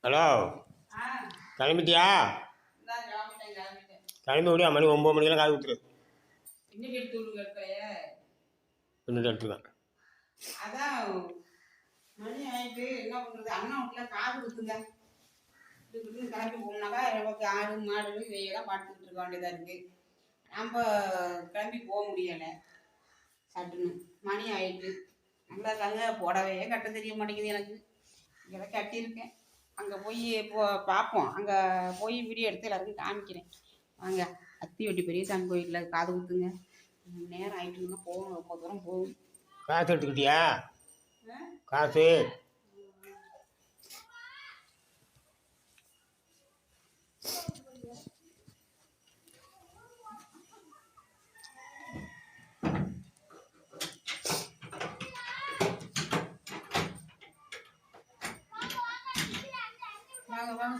Hello, ஆ கிளம்பிட்டியா? இந்தா கிளம்பிட்டேன். கிளம்பி விடியா, மணி 9 மணிக்கெல்லாம் காது ஊத்துரு. இன்னைக்கு எடுத்து விடுங்க இருக்கையே. இன்னும் எடுத்துக்கலாம். அதான் மணி ஆயிட்டு என்ன பண்றது, அண்ணன் வீட்டுல காது குத்துங்க. இதுக்கு கிளம்பி போகணுனாக்கா நமக்கு ஆடு மாடு இதையெல்லாம் பார்த்துக்கிட்டு இருக்க வேண்டியதா இருக்கு. நம்ம கிளம்பி போக முடியலை. சட்டுன்னு மணி ஆயிட்டு. நல்லா இருக்காங்க, புடவையே கட்ட தெரிய மாட்டேங்குது எனக்கு. இங்கே கட்டியிருக்கேன். அங்கே போய் இப்போ பார்ப்போம். அங்கே போய் வீடியோ எடுத்து எல்லாருக்கும் காமிக்கிறேன். வாங்க, அத்திவட்டி பெரியசாமி கோயிலில் காது குத்துங்க. நேரம் ஆயிட்டுன்னா போகணும், ரொம்ப தூரம் போகும். காசு எடுத்துக்கிட்டியா? காசு வாங்க வாங்க.